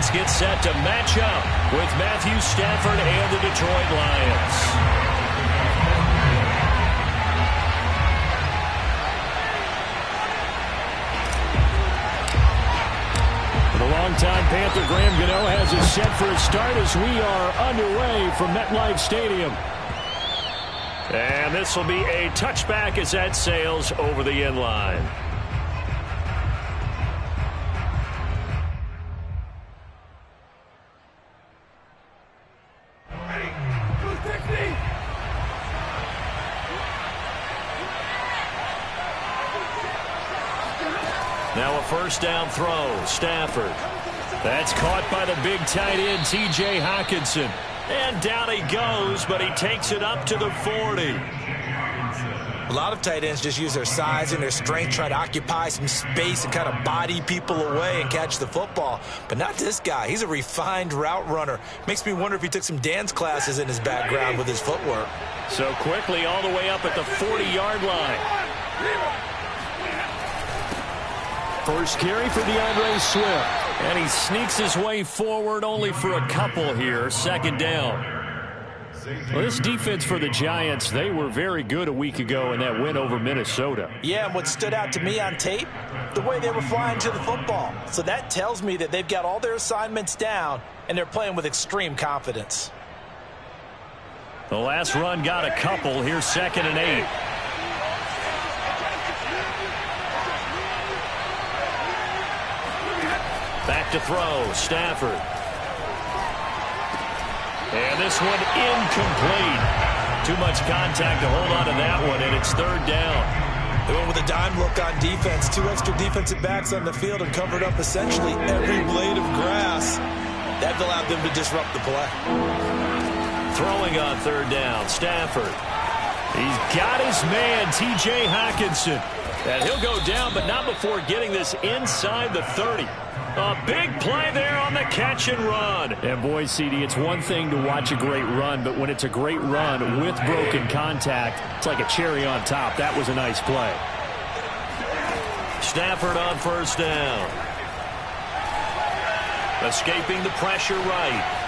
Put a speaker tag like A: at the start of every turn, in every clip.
A: Giants get set to match up with Matthew Stafford and the Detroit Lions. The longtime Panther Graham Gano has us set for a start as we are underway from MetLife Stadium. And this will be a touchback as that sails over the end line. Now a first down throw. Stafford. That's caught by the big tight end, T.J. Hockenson. And down he goes, but he takes it up to the 40.
B: A lot of tight ends just use their size and their strength, try to occupy some space and kind of body people away and catch the football. But not this guy. He's a refined route runner. Makes me wonder if he took some dance classes in his background with his footwork.
A: So quickly all the way up at the 40-yard line. First carry for DeAndre Swift. And he sneaks his way forward only for a couple here. Second down. Well, this defense for the Giants, they were very good a week ago in that win over Minnesota.
B: Yeah, and what stood out to me on tape, the way they were flying to the football. So that tells me that they've got all their assignments down, and they're playing with extreme confidence.
A: The last run got a couple. Here's 2nd and 8. Back to throw, Stafford. And this one incomplete. Too much contact to hold on to that one, and it's 3rd down.
B: They went with a dime look on defense. 2 extra defensive backs on the field and covered up essentially every blade of grass. That allowed them to disrupt the play.
A: Throwing on 3rd down, Stafford. He's got his man, T.J. Hockenson. And he'll go down, but not before getting this inside the 30. A big play there on the catch and run. And boy, CD, it's one thing to watch a great run, but when it's a great run with broken contact, it's like a cherry on top. That was a nice play. Stafford on first down. Escaping the pressure right.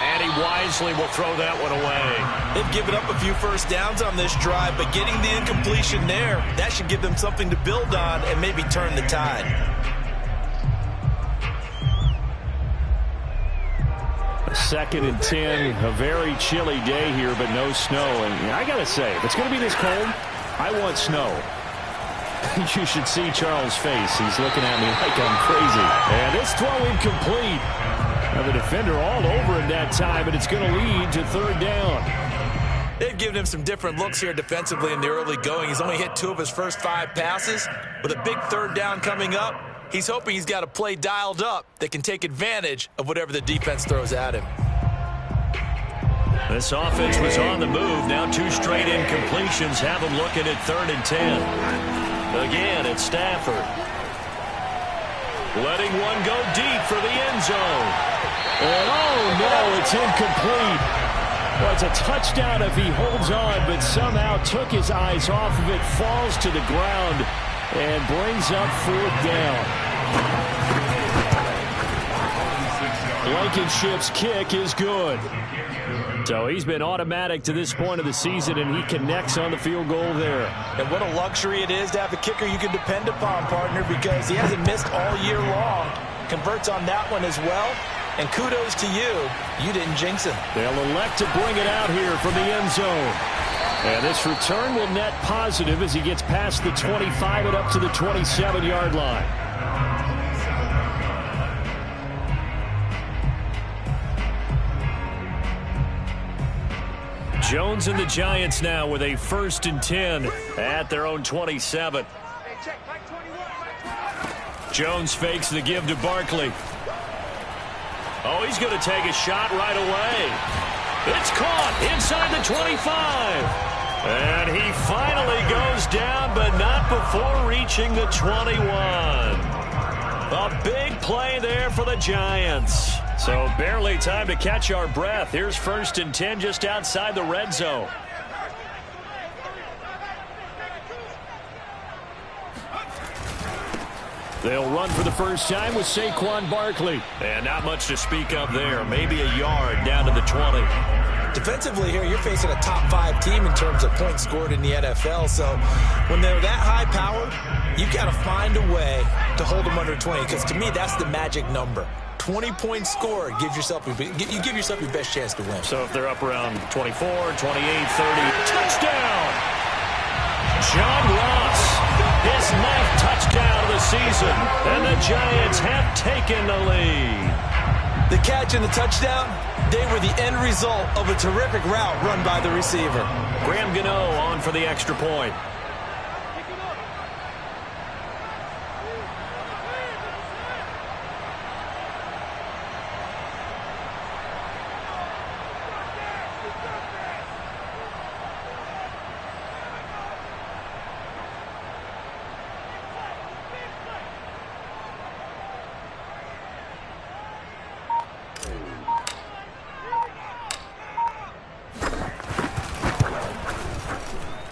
A: And he wisely will throw that one away.
B: They've given up a few first downs on this drive, but getting the incompletion there, that should give them something to build on and maybe turn the tide.
A: A 2nd and 10, a very chilly day here, but no snow. And I got to say, if it's going to be this cold, I want snow. You should see Charles' face. He's looking at me like I'm crazy. And this throw incomplete. Now the defender all over him that time, but it's going to lead to 3rd down.
B: They've given him some different looks here defensively in the early going. He's only hit 2 of his first 5 passes. With a big 3rd down coming up, he's hoping he's got a play dialed up that can take advantage of whatever the defense throws at him.
A: This offense was on the move. Now 2 straight incompletions have him looking at 3rd and 10. Again, it's Stafford. Letting one go deep for the end zone. And oh no, it's incomplete. Well, it's a touchdown if he holds on, but somehow took his eyes off of it, falls to the ground, and brings up 4th down. Blankenship's kick is good. So he's been automatic to this point of the season, and he connects on the field goal there.
B: And what a luxury it is to have a kicker you can depend upon, partner, because he hasn't missed all year long. Converts on that one as well. And kudos to you. You didn't jinx him.
A: They'll elect to bring it out here from the end zone. And this return will net positive as he gets past the 25 and up to the 27-yard line. Jones and the Giants now with a 1st and 10 at their own 27. Jones fakes the give to Barkley. Oh, he's going to take a shot right away. It's caught inside the 25. And he finally goes down, but not before reaching the 21. A big play there for the Giants. So barely time to catch our breath. Here's 1st and 10 just outside the red zone. They'll run for the first time with Saquon Barkley. And not much to speak of there. Maybe a yard down to the 20.
B: Defensively here, you're facing a top 5 team in terms of points scored in the NFL. So when they're that high powered, you've got to find a way to hold them under 20. Because to me, that's the magic number. 20 points scored, you give yourself your best chance to win.
A: So if they're up around 24, 28, 30, touchdown! John Ross, his 9th touchdown of the season, and the Giants have taken the lead.
B: The catch and the touchdown, they were the end result of a terrific route run by the receiver.
A: Graham Gano on for the extra point.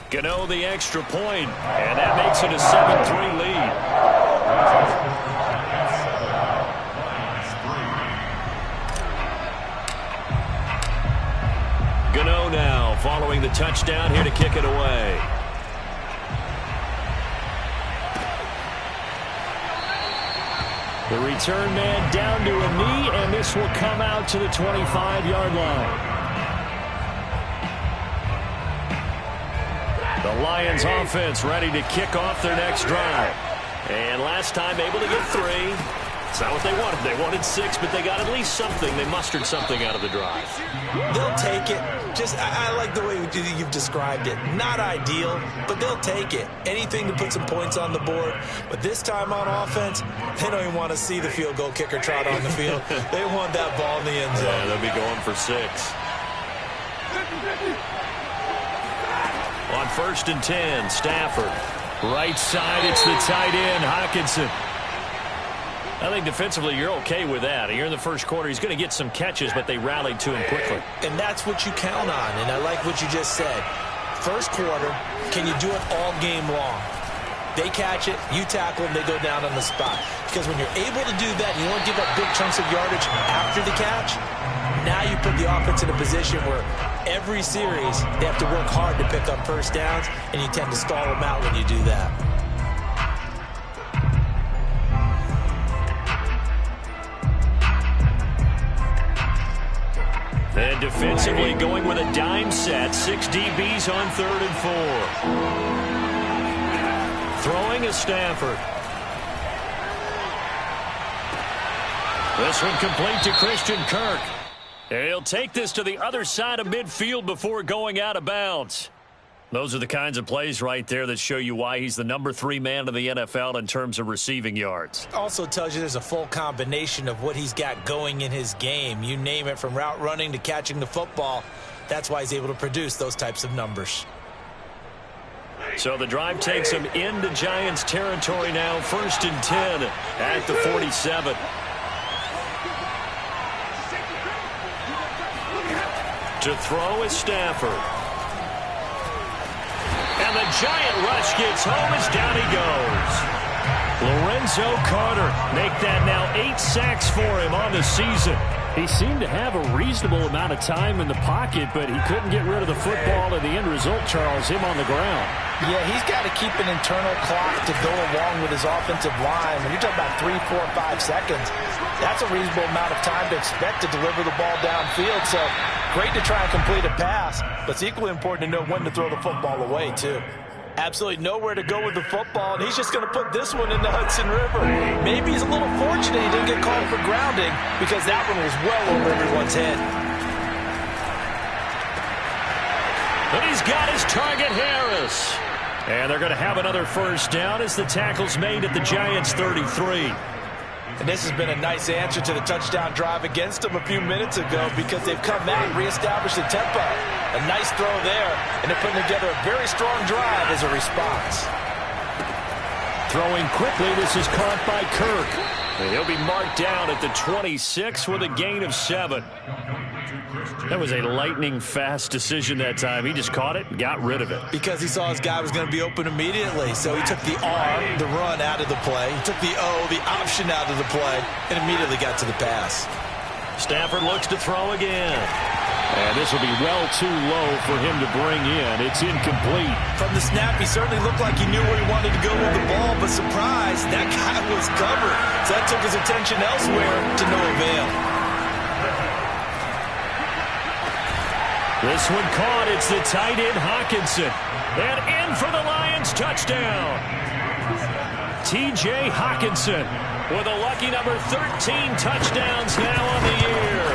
A: Gano the extra point, and that makes it a 7-3 lead. Gano now following the touchdown here to kick it away. The return man down to a knee, and this will come out to the 25-yard line. The Lions offense ready to kick off their next drive. And last time able to get 3. It's not what they wanted. They wanted 6, but they got at least something. They mustered something out of the drive.
B: They'll take it. I like the way you've described it. Not ideal, but they'll take it. Anything to put some points on the board. But this time on offense, they don't even want to see the field goal kicker trot on the field. They want that ball in the end zone.
A: Yeah, they'll be going for 6. On 1st and 10, Stafford. Right side, it's the tight end, Hockenson. I think defensively you're okay with that. Here in the first quarter, he's going to get some catches, but they rallied to him quickly.
B: And that's what you count on, and I like what you just said. First quarter, can you do it all game long? They catch it, you tackle them, they go down on the spot. Because when you're able to do that, and you don't give up big chunks of yardage after the catch, now you put the offense in a position where every series they have to work hard to pick up first downs, and you tend to stall them out when you do that.
A: And defensively going with a dime set. 6 DBs on 3rd and 4. Throwing is Stafford. This one complete to Christian Kirk. He'll take this to the other side of midfield before going out of bounds. Those are the kinds of plays right there that show you why he's the number 3 man in the NFL in terms of receiving yards.
B: Also tells you there's a full combination of what he's got going in his game. You name it, from route running to catching the football. That's why he's able to produce those types of numbers.
A: So the drive takes him into Giants territory now. 1st and 10 at the 47. To throw is Stafford. And the giant rush gets home as down he goes. Lorenzo Carter make that now 8 sacks for him on the season. He seemed to have a reasonable amount of time in the pocket, but he couldn't get rid of the football, and the end result, Charles, him on the ground.
C: Yeah, he's got to keep an internal clock to go along with his offensive line. When you're talking about 3, 4, 5 seconds, that's a reasonable amount of time to expect to deliver the ball downfield. So great to try and complete a pass, but it's equally important to know when to throw the football away, too.
B: Absolutely nowhere to go with the football, and he's just going to put this one in the Hudson River. Maybe he's a little fortunate he didn't get called for grounding, because that one was well over everyone's head.
A: But he's got his target, Harris. And they're going to have another first down as the tackle's made at the Giants' 33.
B: And this has been a nice answer to the touchdown drive against them a few minutes ago, because they've come out and reestablished the tempo. A nice throw there, and they're putting together a very strong drive as a response.
A: Throwing quickly, this is caught by Kirk. And he'll be marked down at the 26 with a gain of 7. That was a lightning-fast decision that time. He just caught it and got rid of it.
B: Because he saw his guy was going to be open immediately. So he took the R, the run, out of the play. He took the O, the option, out of the play, and immediately got to the pass.
A: Stafford looks to throw again. And this will be well too low for him to bring in. It's incomplete.
B: From the snap, he certainly looked like he knew where he wanted to go with the ball, but surprise, that guy was covered. So that took his attention elsewhere to no avail.
A: This one caught. It's the tight end, Hawkinson. And in for the Lions, touchdown. T.J. Hawkinson with a lucky number 13 touchdowns now on the year.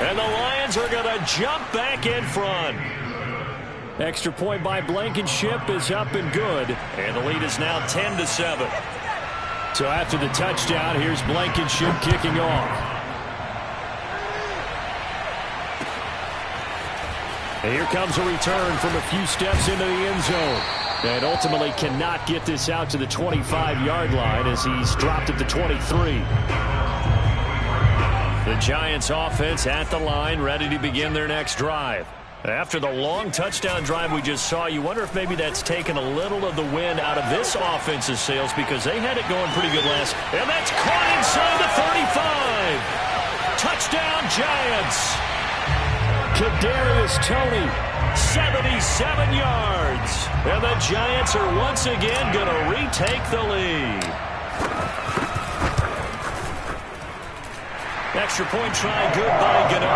A: And the Lions are going to jump back in front. Extra point by Blankenship is up and good. And the lead is now 10-7. So after the touchdown, here's Blankenship kicking off. And here comes a return from a few steps into the end zone. And ultimately cannot get this out to the 25-yard line as he's dropped at the 23. The Giants offense at the line, ready to begin their next drive. After the long touchdown drive we just saw, you wonder if maybe that's taken a little of the wind out of this offense's sails because they had it going pretty good last. And that's caught inside the 35. Touchdown Giants. Kadarius Toney, 77 yards. And the Giants are once again going to retake the lead. Extra point try good by Gano.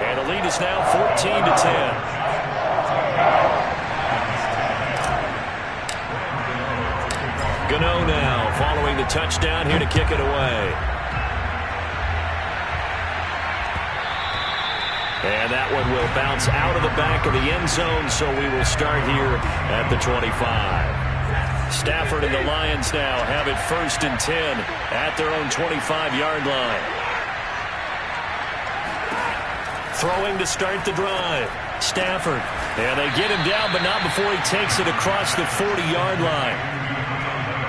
A: And the lead is now 14-10. Gano now following the touchdown here to kick it away. And that one will bounce out of the back of the end zone, so we will start here at the 25. Stafford and the Lions now have it 1st and 10 at their own 25-yard line. Throwing to start the drive. Stafford. And they get him down, but not before he takes it across the 40-yard line.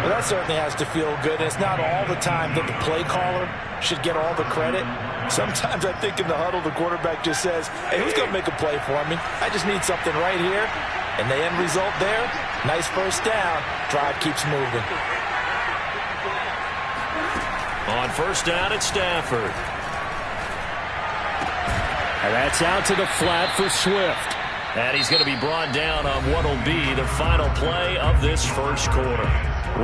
C: Well, that certainly has to feel good. It's not all the time that the play caller should get all the credit. Sometimes I think in the huddle, the quarterback just says, hey, who's going to make a play for me? I just need something right here. And the end result there, nice first down. Drive keeps moving.
A: On first down, it's Stafford. And that's out to the flat for Swift. And he's going to be brought down on what will be the final play of this first quarter.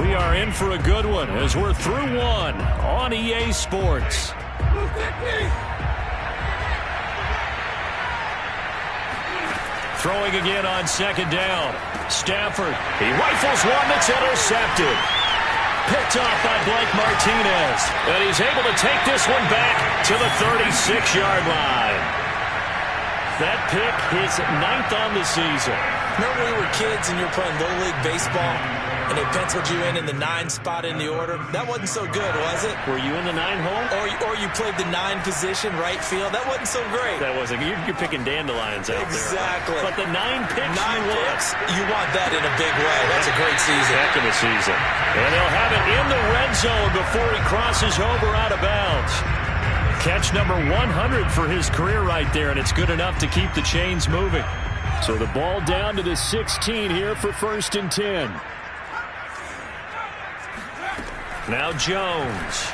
A: We are in for a good one as we're through one on EA Sports. Throwing again on second down. Stafford. He rifles one that's intercepted. Picked off by Blake Martinez. And he's able to take this one back to the 36-yard line. That pick his 9th on the season.
B: Remember when we were kids and you were playing Little League Baseball and they penciled you in the 9 spot in the order? That wasn't so good, was it?
A: Were you in the 9 hole?
B: Or you played the 9 position, right field? That wasn't so great.
A: That wasn't. You're picking dandelions out
B: exactly.
A: there. But the 9 picks
B: 9 picks, you want that in a big way. That's a great season.
A: Heck of a season. And they'll have it in the red zone before he crosses over out of bounds. Catch number 100 for his career right there, and it's good enough to keep the chains moving. So the ball down to the 16 here for 1st and 10. Now Jones.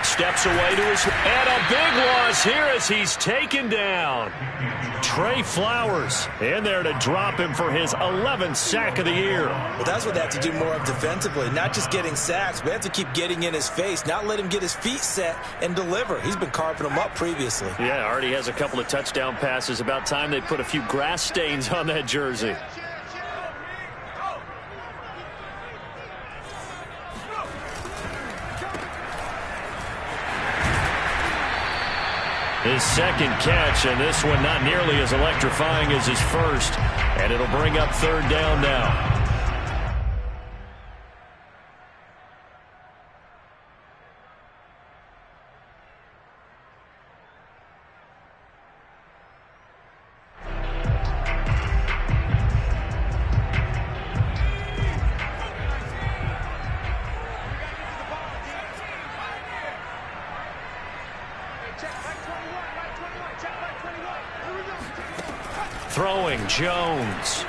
A: Steps away to his... And a big loss here as he's taken down. Trey Flowers in there to drop him for his 11th sack of the year.
B: Well, that's what they have to do more of defensively. Not just getting sacks, but they have to keep getting in his face. Not let him get his feet set and deliver. He's been carving them up previously.
A: Yeah, already has a couple of touchdown passes. About time they put a few grass stains on that jersey. His second catch, and this one not nearly as electrifying as his first. And it'll bring up 3rd down now. Throwing Jones.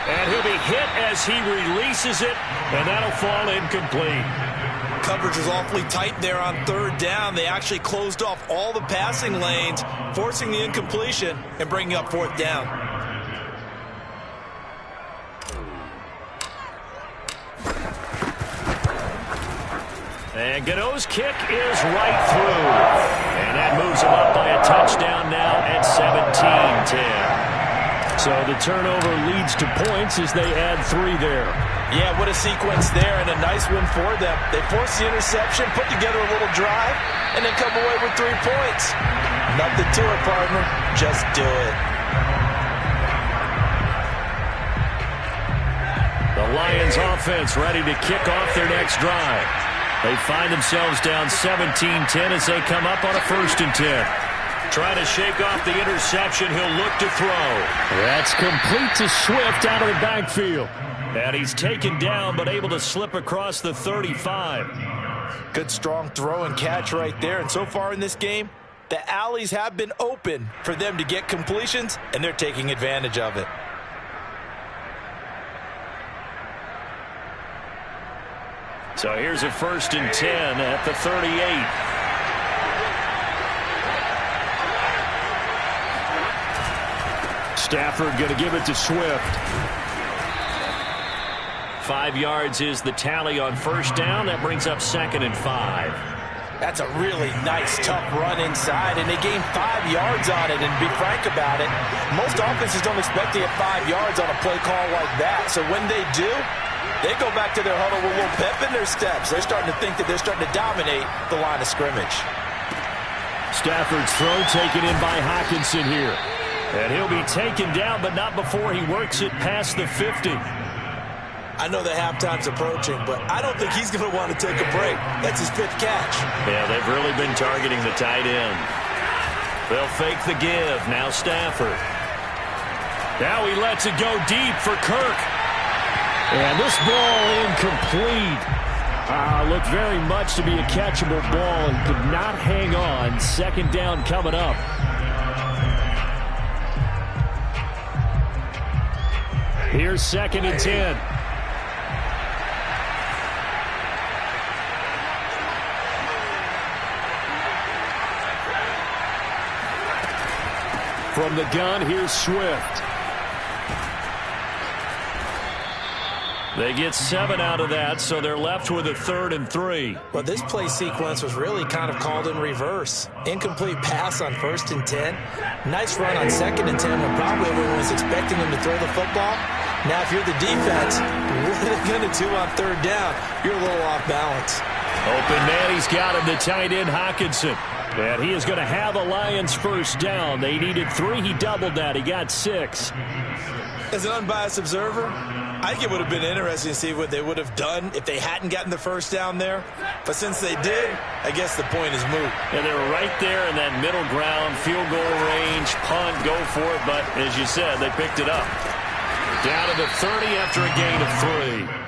A: And he'll be hit as he releases it, and that'll fall incomplete.
B: Coverage was awfully tight there on third down. They actually closed off all the passing lanes, forcing the incompletion and bringing up fourth down.
A: And Gano's kick is right through. And that moves him up by a touchdown now at 17-10. So the turnover leads to points as they add 3 there.
C: Yeah, what a sequence there, and a nice win for them. They forced the interception, put together a little drive, and then come away with 3 points. Nothing to it, partner. Just do it.
A: The Lions offense ready to kick off their next drive. They find themselves down 17-10 as they come up on a 1st and 10. Trying to shake off the interception. He'll look to throw.
D: That's complete to Swift out of the backfield.
A: And he's taken down but able to slip across the 35.
C: Good strong throw and catch right there. And so far in this game, the alleys have been open for them to get completions, and they're taking advantage of it.
A: So here's a 1st and 10 at the 38.
D: Stafford going to give it to Swift.
A: 5 yards is the tally on 1st down. That brings up 2nd and 5.
C: That's a really nice, tough run inside, and they gained 5 yards on it. And be frank about it, most offenses don't expect to get 5 yards on a play call like that. So when they do, they go back to their huddle with a little pep in their steps. They're starting to think that they're starting to dominate the line of scrimmage.
D: Stafford's throw taken in by Hockenson here.
A: And he'll be taken down, but not before he works it past the 50.
B: I know that halftime's approaching, but I don't think he's going to want to take a break. That's his 5th catch.
A: Yeah, they've really been targeting the tight end. They'll fake the give. Now Stafford. Now he lets it go deep for Kirk.
D: And this ball incomplete. Looked very much to be a catchable ball and could not hang on. 2nd down coming up. Here's 2nd and 10. From the gun, here's Swift.
A: They get 7 out of that, so they're left with a 3rd and 3.
B: Well, this play sequence was really kind of called in reverse. Incomplete pass on 1st and 10. Nice run on 2nd and 10 when probably everyone was expecting him to throw the football. Now, if you're the defense, what are they going to do on 3rd down? You're a little off balance.
A: Open man, he's got him, the tight end Hockenson. And he is going to have a Lions 1st down. They needed 3. He doubled that. He got 6.
B: As an unbiased observer, I think it would have been interesting to see what they would have done if they hadn't gotten the 1st down there. But since they did, I guess the point is moot.
A: And they were right there in that middle ground, field goal range, punt, go for it. But as you said, they picked it up. Down to the 30 after a gain of 3.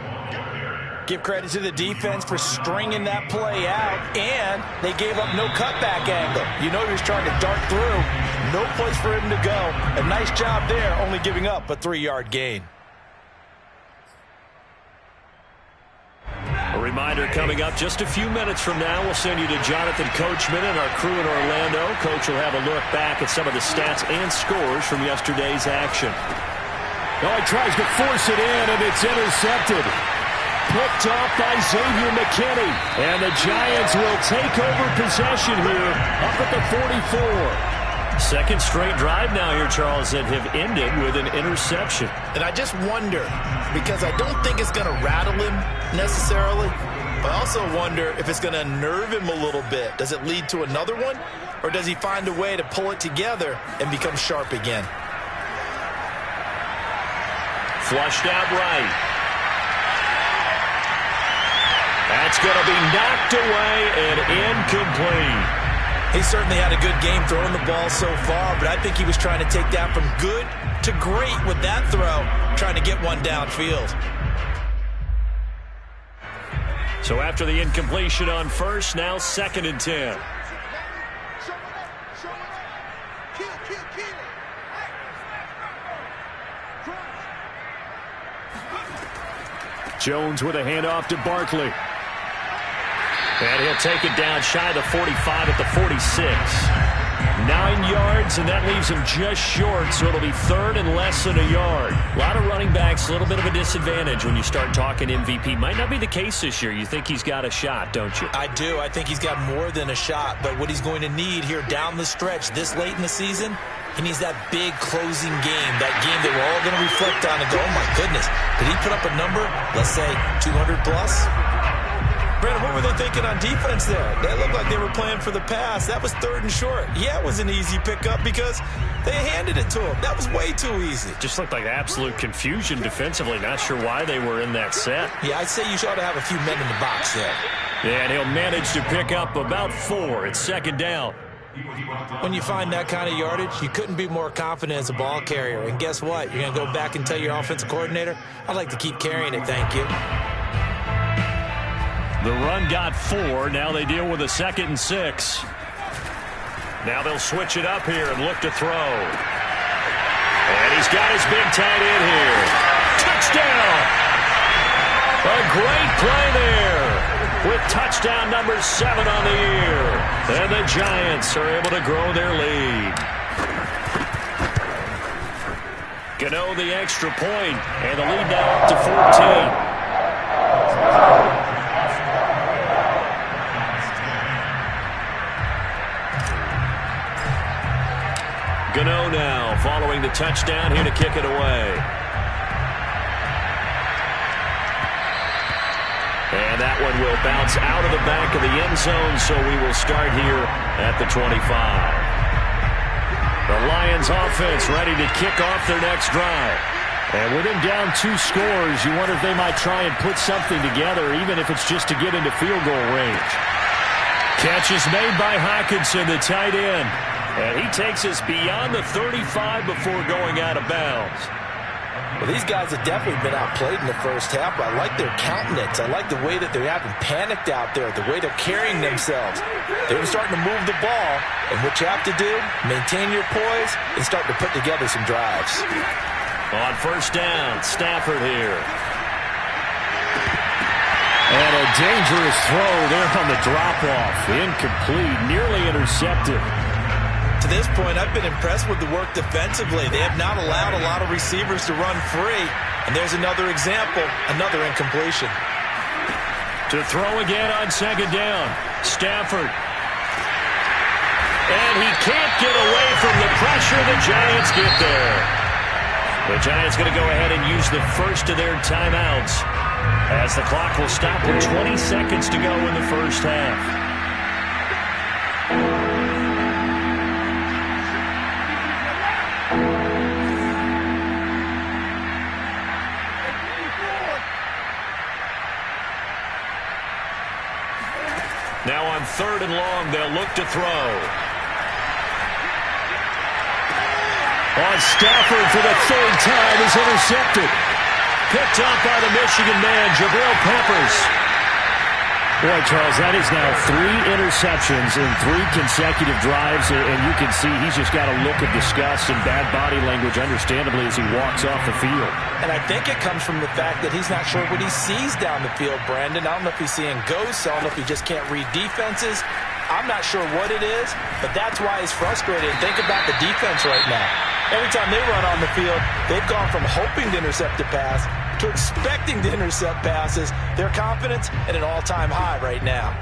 C: Give credit to the defense for stringing that play out, and they gave up no cutback angle. You know he was trying to dart through. No place for him to go. A nice job there, only giving up a 3-yard gain.
A: A reminder coming up just a few minutes from now. We'll send you to Jonathan Coachman and our crew in Orlando. Coach will have a look back at some of the stats and scores from yesterday's action.
D: Oh, he tries to force it in, and it's intercepted. Picked off by Xavier McKinney. And the Giants will take over possession here up at the 44.
A: 2nd straight drive now here, Charles, that have ended with an interception.
E: And I just wonder, because I don't think it's going to rattle him necessarily, but I also wonder if it's going to nerve him a little bit. Does it lead to another one, or does he find a way to pull it together and become sharp again?
A: Flushed out right. That's going to be knocked away and incomplete.
B: He certainly had a good game throwing the ball so far, but I think he was trying to take that from good to great with that throw, trying to get one downfield.
A: So after the incompletion on 1st, now 2nd and 10.
D: Jones with a handoff to Barkley.
A: And he'll take it down shy of the 45 at the 46. 9 yards, and that leaves him just short, so it'll be third and less than a yard. A lot of running backs, a little bit of a disadvantage when you start talking MVP. Might not be the case this year. You think he's got a shot, don't you?
B: I do. I think he's got more than a shot, but what he's going to need here down the stretch this late in the season, he needs that big closing game, that game that we're all going to reflect on and go, oh, my goodness, did he put up a number, let's say 200 plus? Brandon, what were they thinking on defense there? They looked like they were playing for the pass. That was third and short. Yeah, it was an easy pickup because they handed it to him. That was way too easy.
A: Just looked like absolute confusion defensively. Not sure why they were in that set.
B: Yeah, I'd say you ought to have a few men in the box there.
A: Yeah, and he'll manage to pick up about 4. It's second down.
B: When you find that kind of yardage, you couldn't be more confident as a ball carrier. And guess what? You're going to go back and tell your offensive coordinator, I'd like to keep carrying it, thank you.
A: The run got 4. Now they deal with a 2nd and 6. Now they'll switch it up here and look to throw. And he's got his big tight end here. Touchdown! A great play there with touchdown number 7 on the year. And the Giants are able to grow their lead. Gano the extra point, and the lead now up to 14. Gano now following the touchdown here to kick it away. And that one will bounce out of the back of the end zone, so we will start here at the 25. The Lions offense ready to kick off their next drive.
D: And with them down 2 scores, you wonder if they might try and put something together, even if it's just to get into field goal range.
A: Catch is made by Hockenson, the tight end. And he takes us beyond the 35 before going out of bounds.
C: Well, these guys have definitely been outplayed in the first half, but I like their countenance. I like the way that they haven't panicked out there, the way they're carrying themselves. They're starting to move the ball, and what you have to do, maintain your poise and start to put together some drives.
A: On first down, Stafford here.
D: And a dangerous throw there on the drop-off. Incomplete, nearly intercepted.
B: To this point, I've been impressed with the work defensively. They have not allowed a lot of receivers to run free. And there's another example, another incompletion.
A: To throw again on second down, Stafford. And he can't get away from the pressure. The Giants get there. The Giants going to go ahead and use the first of their timeouts as the clock will stop with 20 seconds to go in the first half. Now on third and long, they'll look to throw.
D: On Stafford for the 3rd time is intercepted.
A: Picked up by the Michigan man, Jabril Peppers.
D: Boy, Charles, that is now 3 interceptions in 3 consecutive drives, and you can see he's just got a look of disgust and bad body language, understandably, as he walks off the field.
C: And I think it comes from the fact that he's not sure what he sees down the field, Brandon. I don't know if he's seeing ghosts. I don't know if he just can't read defenses. I'm not sure what it is, but that's why he's frustrated. And think about the defense right now. Every time they run on the field, they've gone from hoping to intercept a pass to expecting to intercept passes. Their confidence at an all-time high right now.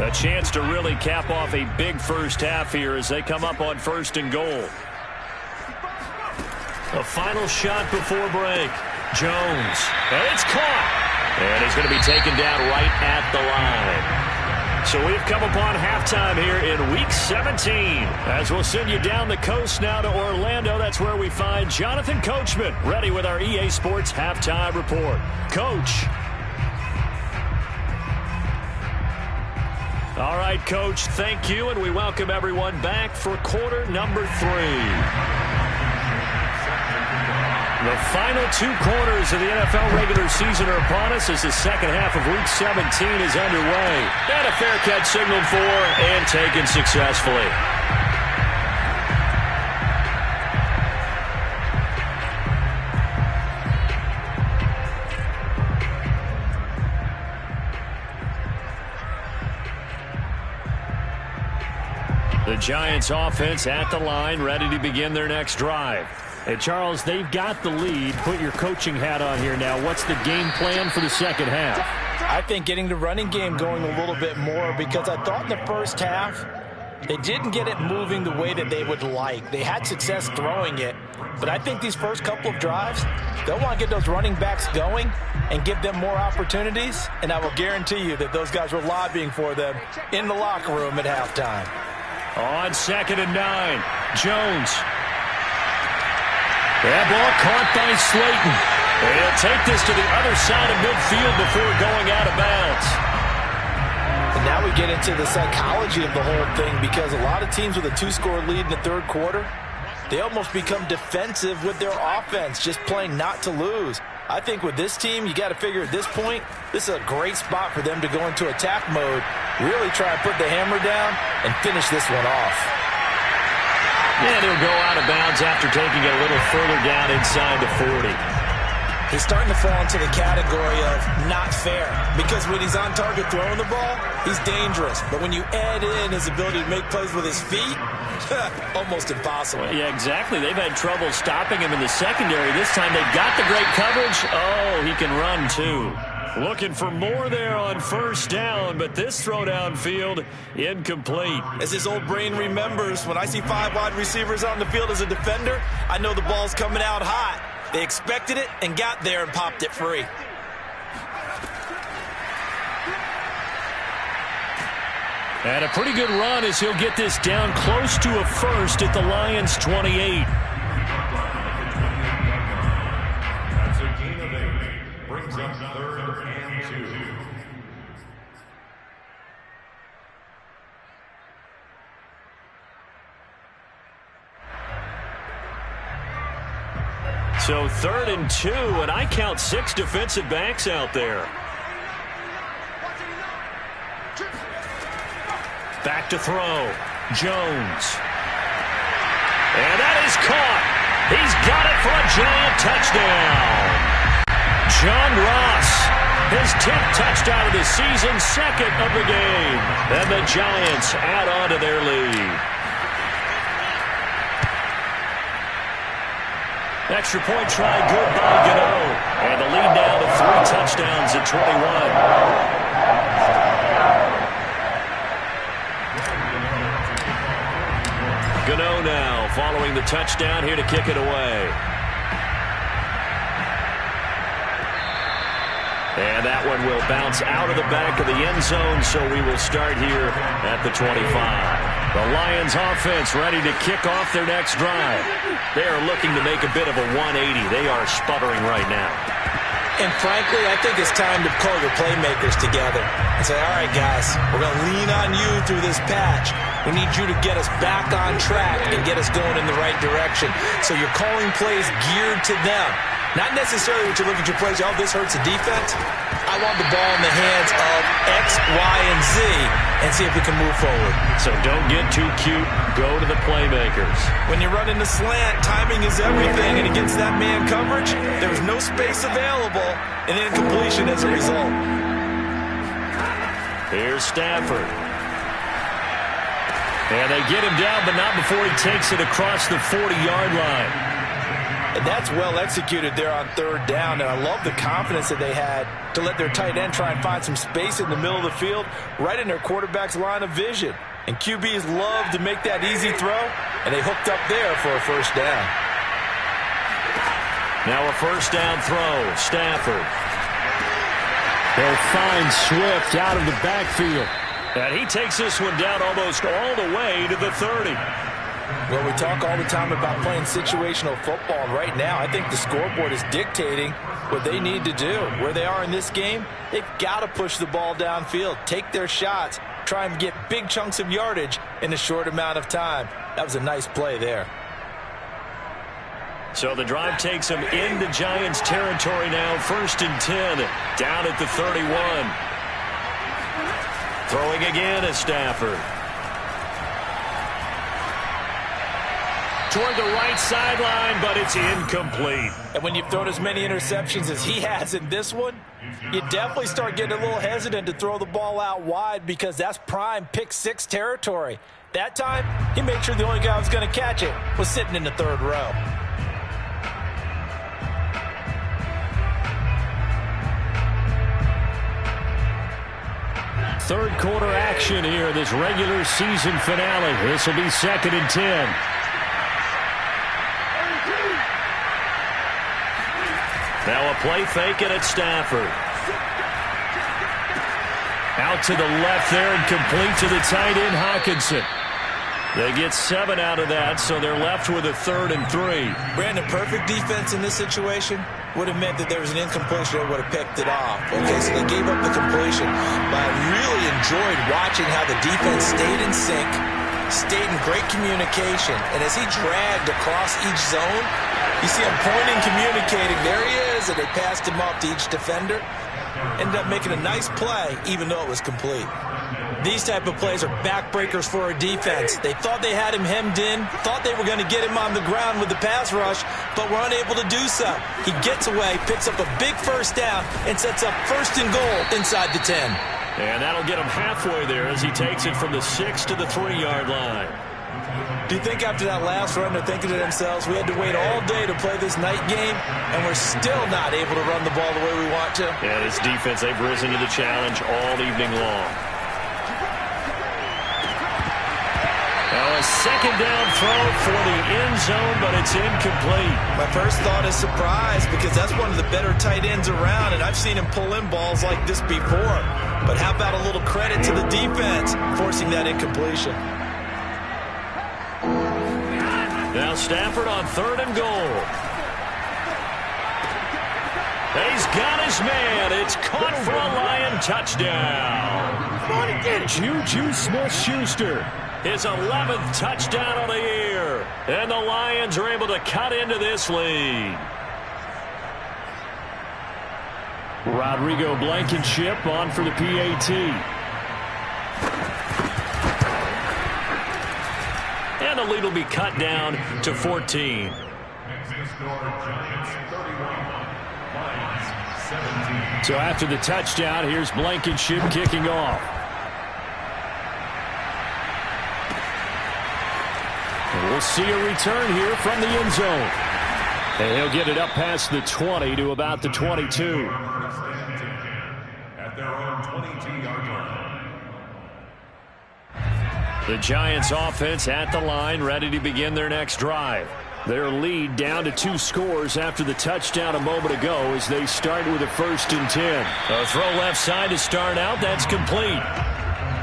A: A chance to really cap off a big first half here as they come up on 1st and goal. A final shot before break. Jones. And it's caught. And he's going to be taken down right at the line. So we've come upon halftime here in Week 17. As we'll send you down the coast now to Orlando. That's where we find Jonathan Coachman ready with our EA Sports Halftime Report. Coach. All right, Coach, thank you, and we welcome everyone back for quarter number 3. The final 2 quarters of the NFL regular season are upon us as the second half of Week 17 is underway. And a fair catch signaled for and taken successfully. The Giants offense at the line, ready to begin their next drive.
D: Hey, Charles, they've got the lead. Put your coaching hat on here now. What's the game plan for the second half?
C: I think getting the running game going a little bit more, because I thought in the first half they didn't get it moving the way that they would like. They had success throwing it, but I think these first couple of drives, they'll want to get those running backs going and give them more opportunities, and I will guarantee you that those guys were lobbying for them in the locker room at halftime.
A: On 2nd and 9, Jones. That ball caught by Slayton. He'll take this to the other side of midfield before going out of bounds.
C: And now we get into the psychology of the whole thing, because a lot of teams with a 2-score lead in the third quarter, they almost become defensive with their offense, just playing not to lose. I think with this team, you got to figure at this point, this is a great spot for them to go into attack mode, really try and put the hammer down and finish this one off.
A: And he'll go out of bounds after taking it a little further down inside the 40.
B: He's starting to fall into the category of not fair, because when he's on target throwing the ball, he's dangerous. But when you add in his ability to make plays with his feet, almost impossible.
A: Yeah, exactly. They've had trouble stopping him in the secondary. This time they've got the great coverage. Oh, he can run too. Looking for more there on first down, but this throw downfield incomplete.
B: As his old brain remembers, when I see 5 wide receivers on the field as a defender, I know the ball's coming out hot. They expected it and got there and popped it free.
A: And a pretty good run as he'll get this down close to a first at the Lions' 28.
F: That's a gain of 8. Brings up 3rd and 2.
A: So 3rd and 2, and I count 6 defensive backs out there. Back to throw. Jones. And that is caught. He's got it for a giant touchdown. John Ross, his 10th touchdown of the season, 2nd of the game. And the Giants add on to their lead. Extra point try good by Gano. And the lead now to 3 touchdowns at 21. Gano now following the touchdown here to kick it away. And that one will bounce out of the back of the end zone, so we will start here at the 25. The Lions offense ready to kick off their next drive. They are looking to make a bit of a 180. They are sputtering right now.
B: And frankly, I think it's time to call your playmakers together and say, all right, guys, we're going to lean on you through this patch. We need you to get us back on track and get us going in the right direction. So you're calling plays geared to them. Not necessarily when you look at your plays, oh, this hurts the defense. I want the ball in the hands of X, Y, and Z and see if we can move forward.
A: So don't get too cute. Go to the playmakers.
B: When you're running the slant, timing is everything, and against that man coverage, there was no space available, and incompletion as a result.
A: Here's Stafford. And they get him down, but not before he takes it across the 40-yard line.
C: And that's well executed there on 3rd down, and I love the confidence that they had to let their tight end try and find some space in the middle of the field, right in their quarterback's line of vision. And QBs love to make that easy throw, and they hooked up there for a first down.
A: Now a first down throw, Stafford.
D: They'll find Swift out of the backfield.
A: And he takes this one down almost all the way to the 30.
C: Well, we talk all the time about playing situational football, and right now I think the scoreboard is dictating what they need to do. Where they are in this game, they've got to push the ball downfield, take their shots, try and get big chunks of yardage in a short amount of time. That was a nice play there.
A: So the drive takes them into Giants territory now, 1st and 10, down at the 31. Throwing again is Stafford. Toward the right sideline, but it's incomplete.
C: And when you've thrown as many interceptions as he has in this one, You definitely start getting a little hesitant to throw the ball out wide because that's prime pick six territory. That time, he made sure the only guy who was going to catch it was sitting in the third row.
D: Third quarter action here, this regular season finale. This will be 2nd and 10.
A: Now a play fake and it's Stafford. Out to the left there and complete to the tight end, Hawkinson. They get 7 out of that, so they're left with a 3rd and 3.
B: Brandon, perfect defense in this situation would have meant that there was an incompletion that would have picked it off. Okay, so they gave up the completion. But I really enjoyed watching how the defense stayed in sync, stayed in great communication, and as he dragged across each zone, you see him pointing, communicating. There he is, and they passed him off to each defender. Ended up making a nice play, even though it was complete. These type of plays are backbreakers for a defense. They thought they had him hemmed in, thought they were going to get him on the ground with the pass rush, but were unable to do so. He gets away, picks up a big first down, and sets up 1st and goal inside the 10.
A: And that'll get him halfway there as he takes it from the 6 to the 3-yard line.
B: Do you think after that last run they're thinking to themselves, we had to wait all day to play this night game, and we're still not able to run the ball the way we want to?
A: Yeah, this defense, they've risen to the challenge all evening long. Now a 2nd down throw for the end zone, but it's incomplete.
B: My first thought is surprise, because that's one of the better tight ends around, and I've seen him pull in balls like this before. But how about a little credit to the defense forcing that incompletion?
A: Now Stafford on 3rd and goal. He's got his man. It's caught for a Lion touchdown.
D: Come on again, Juju Smith-Schuster.
A: His 11th touchdown of the year. And the Lions are able to cut into this lead.
D: Rodrigo Blankenship on for the PAT.
A: And the lead will be cut down to 14.
D: So after the touchdown, here's Blankenship kicking off. And we'll see a return here from the end zone. And he'll get it up past the 20 to about the 22.
F: At their own 22-yard line.
A: The Giants offense at the line, ready to begin their next drive.
D: Their lead down to 2 scores after the touchdown a moment ago as they start with a 1st and 10.
A: A throw left side to start out. That's complete.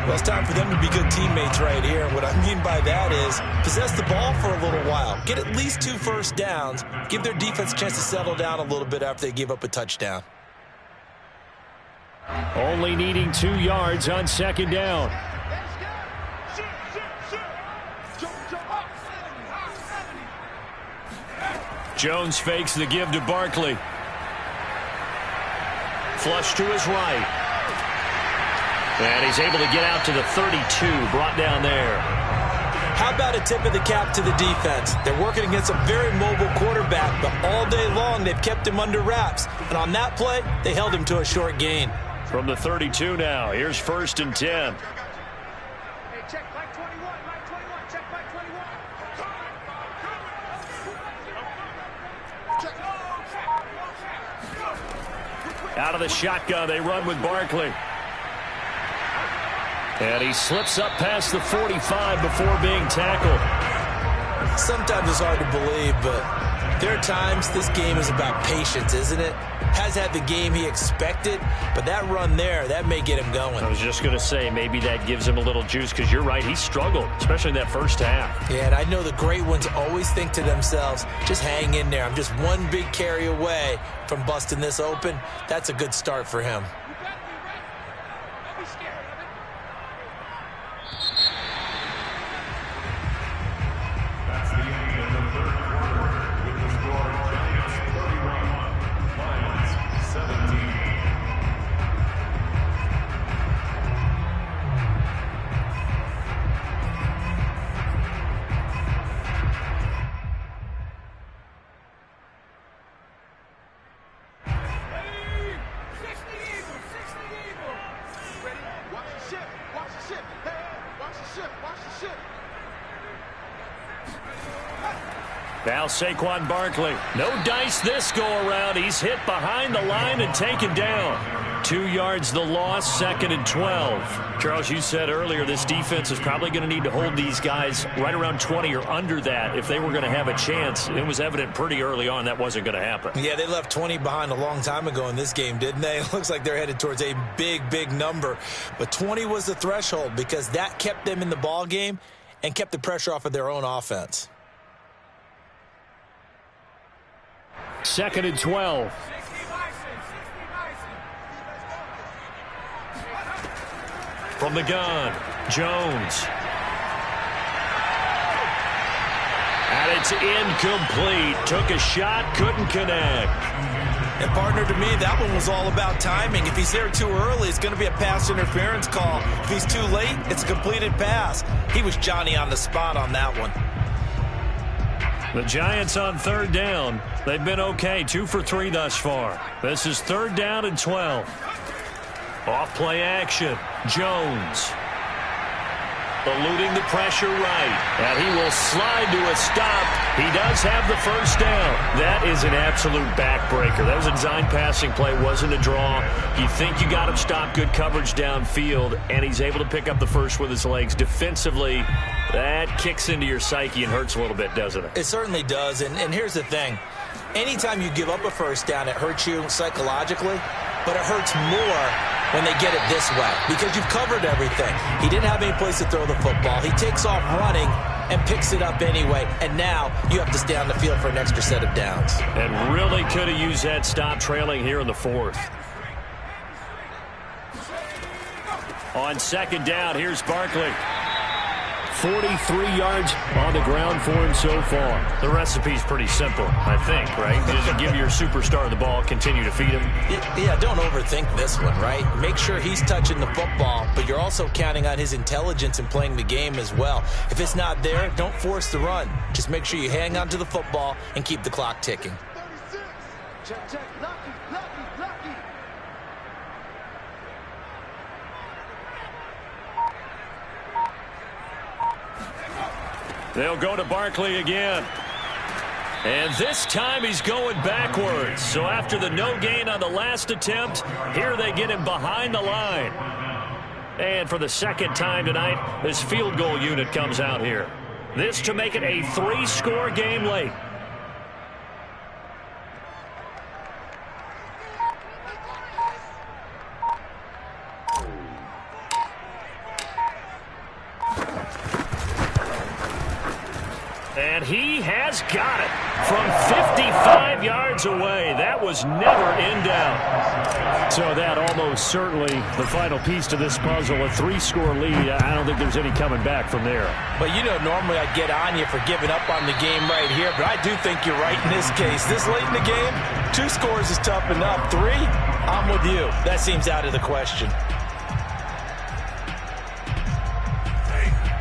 B: Well, it's time for them to be good teammates right here. And what I mean by that is possess the ball for a little while. Get at least 2 first downs. Give their defense a chance to settle down a little bit after they give up a touchdown.
D: Only needing 2 yards on 2nd down.
A: Jones fakes the give to Barkley. Flush to his right. And he's able to get out to the 32, brought down there.
B: How about a tip of the cap to the defense? They're working against a very mobile quarterback, but all day long they've kept him under wraps. And on that play, they held him to a short gain.
A: From the 32 now, here's 1st and 10. Out of the shotgun, they run with Barkley. And he slips up past the 45 before being tackled.
B: Sometimes it's hard to believe, but there are times this game is about patience, isn't it? Has had the game he expected, but that run there, that may get him going.
A: I was just going to say, maybe that gives him a little juice, because you're right, he struggled, especially in that first half.
B: Yeah, and I know the great ones always think to themselves, just hang in there. I'm just one big carry away from busting this open. That's a good start for him.
F: That's the end of the third quarter with the score Giants 31, Lions 17.
A: Now Saquon Barkley. No dice this go-around. He's hit behind the line and taken down. 2 yards the loss, 2nd and 12. Charles, you said earlier this defense is probably going to need to hold these guys right around 20 or under that if they were going to have a chance. It was evident pretty early on that wasn't going to happen.
B: Yeah, they left 20 behind a long time ago in this game, didn't they? It looks like they're headed towards a big, big number. But 20 was the threshold because that kept them in the ball game and kept the pressure off of their own offense.
D: 2nd and 12.
A: From the gun, Jones. And it's incomplete. Took a shot, couldn't connect.
B: And partner, to me, that one was all about timing. If he's there too early, it's going to be a pass interference call. If he's too late, it's a completed pass. He was Johnny on the spot on that one.
A: The Giants on 3rd down. They've been okay, 2 for 3 thus far. This is 3rd down and 12. Off play action. Jones. Eluding the pressure right. And he will slide to a stop. He does have the 1st down. That is an absolute backbreaker. That was a design passing play. Wasn't a draw. You think you got him stopped. Good coverage downfield. And he's able to pick up the first with his legs. Defensively, that kicks into your psyche and hurts a little bit, doesn't it?
B: It certainly does. And here's the thing. Anytime you give up a 1st down, it hurts you psychologically. But it hurts more when they get it this way because you've covered everything. He didn't have any place to throw the football. He takes off running and picks it up anyway. And now you have to stay on the field for an extra set of downs.
A: And really could have used that stop trailing here in the 4th. On 2nd down, here's Barkley.
D: 43 yards on the ground for him so far.
A: The recipe's pretty simple, I think, right? Just give your superstar the ball, continue to feed him.
B: Yeah, don't overthink this one, right? Make sure he's touching the football, but you're also counting on his intelligence in playing the game as well. If it's not there, don't force the run. Just make sure you hang on to the football and keep the clock ticking.
G: Check, check, lucky.
A: They'll go to Barkley again. And this time he's going backwards. So after the no gain on the last attempt, here they get him behind the line. And for the 2nd time tonight, this field goal unit comes out here. This to make it a 3-score game late. And he has got it from 55 yards away. That was never in doubt.
D: So that almost certainly the final piece to this puzzle, a 3-score lead. I don't think there's any coming back from there.
C: But, you know, normally I'd get on you for giving up on the game right here, but I do think you're right in this case. This late in the game, 2 scores is tough enough. 3, I'm with you. That seems out of the question.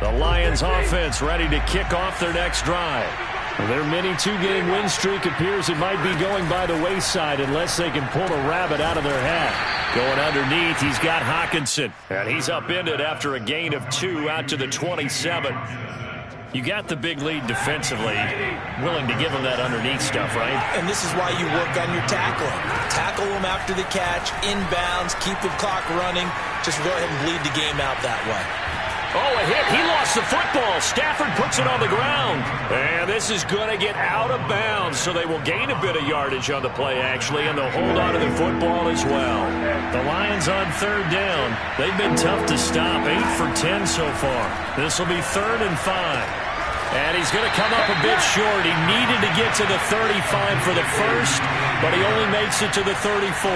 A: The Lions offense ready to kick off their next drive.
D: Their mini 2-game win streak appears it might be going by the wayside unless they can pull a rabbit out of their hat.
A: Going underneath, he's got Hockenson. And he's upended after a gain of 2 out to the 27. You got the big lead defensively. Willing to give him that underneath stuff, right?
B: And this is why you work on your tackling. Tackle him after the catch, inbounds, keep the clock running. Just go ahead and bleed the game out that way.
A: Oh, a hit. He lost the football. Stafford puts it on the ground. And this is going to get out of bounds, so they will gain a bit of yardage on the play, actually, and they'll hold on to the football as well. The Lions on 3rd down. They've been tough to stop. 8 for 10 so far. This will be 3rd and 5. And he's going to come up a bit short. He needed to get to the 35 for the first, but he only makes it to the 34.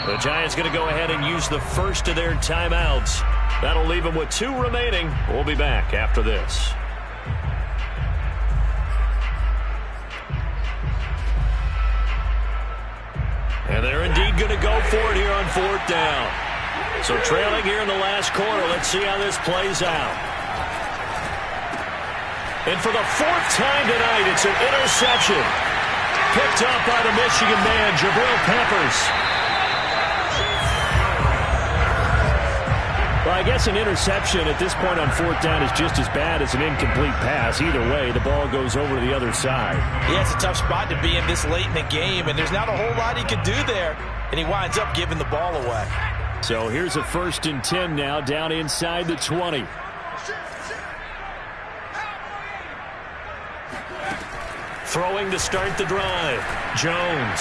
A: The Giants going to go ahead and use the first of their timeouts. That'll leave them with 2 remaining. We'll be back after this. And they're indeed going to go for it here on 4th down. So trailing here in the last quarter. Let's see how this plays out. And for the 4th time tonight, it's an interception. Picked up by the Michigan man, Jabril Peppers.
D: I guess an interception at this point on fourth down is just as bad as an incomplete pass. Either way, the ball goes over to the other side.
C: Yeah, it's a tough spot to be in this late in the game, and there's not a whole lot he could do there, and he winds up giving the ball away.
D: So here's a 1st and 10 now, down inside the 20.
A: Throwing to start the drive. Jones.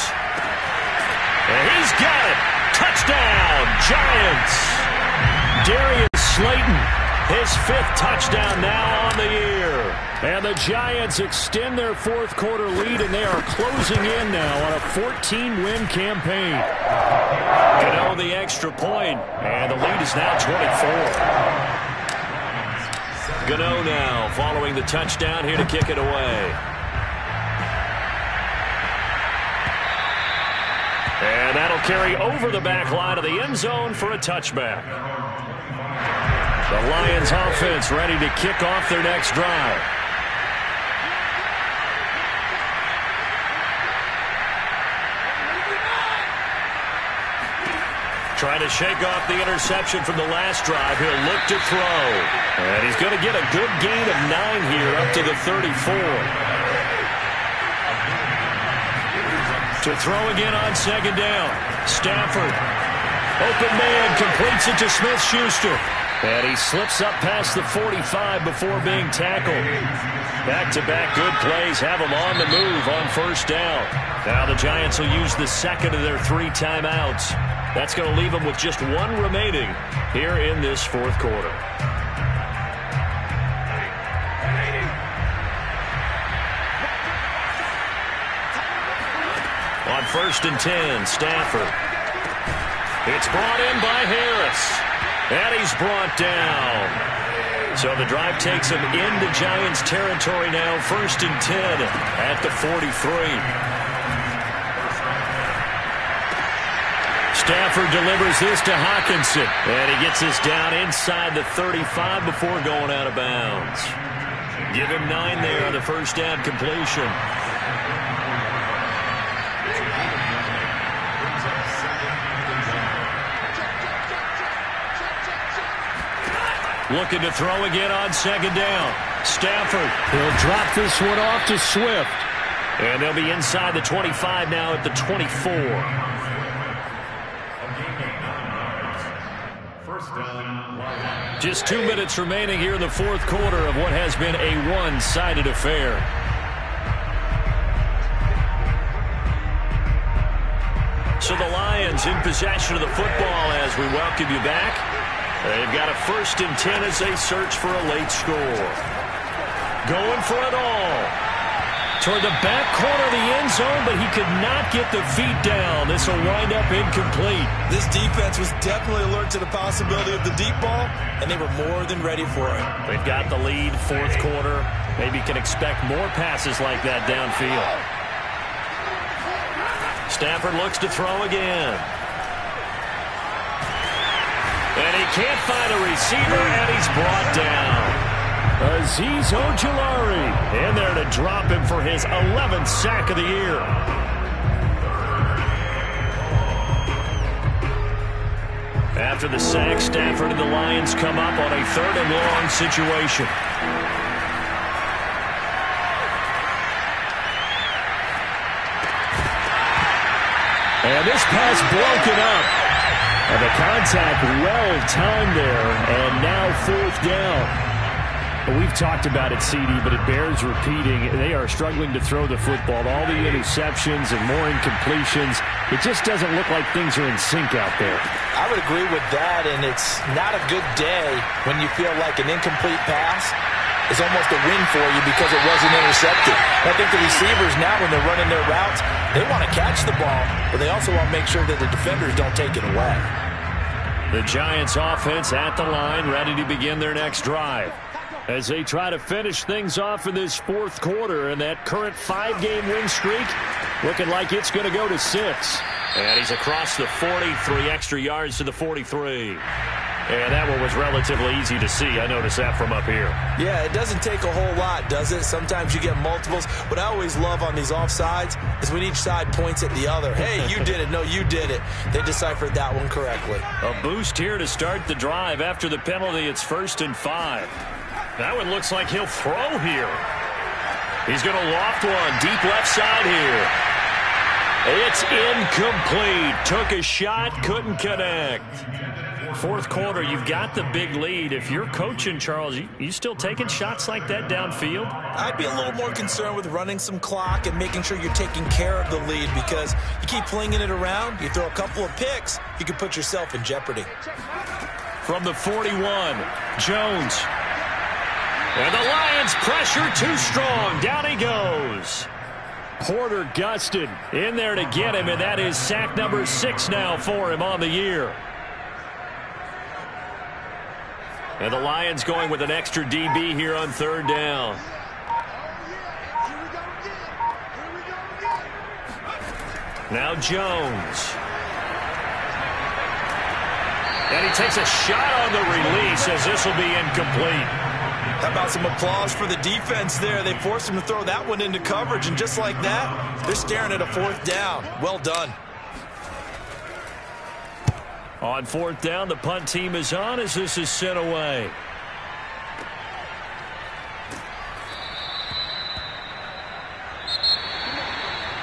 A: And he's got it. Touchdown, Giants. Darius Slayton, his 5th touchdown now on the year. And the Giants extend their 4th quarter lead, and they are closing in now on a 14-win campaign. Gano the extra point, and the lead is now 24. Gano now following the touchdown here to kick it away. And that'll carry over the back line of the end zone for a touchback. The Lions offense ready to kick off their next drive. Trying to shake off the interception from the last drive. He'll look to throw. And he's going to get a good gain of 9 here up to the 34. To throw again on 2nd down. Stafford. Open man, completes it to Smith-Schuster. And he slips up past the 45 before being tackled. Back-to-back good plays have him on the move on 1st down. Now the Giants will use the 2nd of their 3 timeouts. That's going to leave them with just 1 remaining here in this 4th quarter. On 1st and 10, Stafford. It's brought in by Harris. And he's brought down. So the drive takes him into Giants territory now. 1st and 10 at the 43. Stafford delivers this to Hawkinson. And he gets this down inside the 35 before going out of bounds. Give him 9 there on the 1st down completion. Looking to throw again on 2nd down. Stafford.
D: He'll drop this one off to Swift.
A: And they'll be inside the 25 now at the 24. Just 2 minutes remaining here in the 4th quarter of what has been a one-sided affair. So the Lions in possession of the football as we welcome you back. They've got a 1st and 10 as they search for a late score. Going for it all. Toward the back corner of the end zone, but he could not get the feet down. This will wind up incomplete.
B: This defense was definitely alert to the possibility of the deep ball, and they were more than ready for it.
A: They've got the lead, 4th quarter. Maybe you can expect more passes like that downfield. Stafford looks to throw again. And he can't find a receiver, and he's brought down.
D: Azeez Ojulari in there to drop him for his 11th sack of the year.
A: After the sack, Stafford and the Lions come up on a 3rd and long situation.
D: And this pass broken up. And the contact well-timed there, and now 4th down. We've talked about it, CD, but it bears repeating. They are struggling to throw the football. All the interceptions and more incompletions. It just doesn't look like things are in sync out there.
C: I would agree with that, and it's not a good day when you feel like an incomplete pass is almost a win for you because it wasn't intercepted. I think the receivers now, when they're running their routes, they want to catch the ball, but they also want to make sure that the defenders don't take it away.
A: The Giants offense at the line, ready to begin their next drive. As they try to finish things off in this 4th quarter, and that current 5-game win streak looking like it's going to go to 6. And he's across the 40, 3 extra yards to the 43. And that one was relatively easy to see. I noticed that from up here.
B: Yeah, it doesn't take a whole lot, does it? Sometimes you get multiples. What I always love on these offsides is when each side points at the other. Hey, you did it. No, you did it. They deciphered that one correctly.
A: A boost here to start the drive. After the penalty, it's 1st and 5. That one looks like he'll throw here. He's going to loft one. Deep left side here. It's incomplete. Took a shot, couldn't connect. Fourth quarter, you've got the big lead. If you're coaching, Charles, you still taking shots like that downfield?
B: I'd be a little more concerned with running some clock and making sure you're taking care of the lead, because you keep flinging it around, you throw a couple of picks, you can put yourself in jeopardy.
A: From the 41, Jones. And the Lions pressure too strong. Down he goes.
D: Porter gusted
A: In there to get him, and that is sack number 6 now for him on the year. And the Lions going with an extra DB here on 3rd down. Now Jones. And he takes a shot on the release as this will be incomplete.
B: How about some applause for the defense there? They forced him to throw that one into coverage, and just like that, they're staring at a 4th down. Well done.
A: On 4th down, the punt team is on as this is sent away.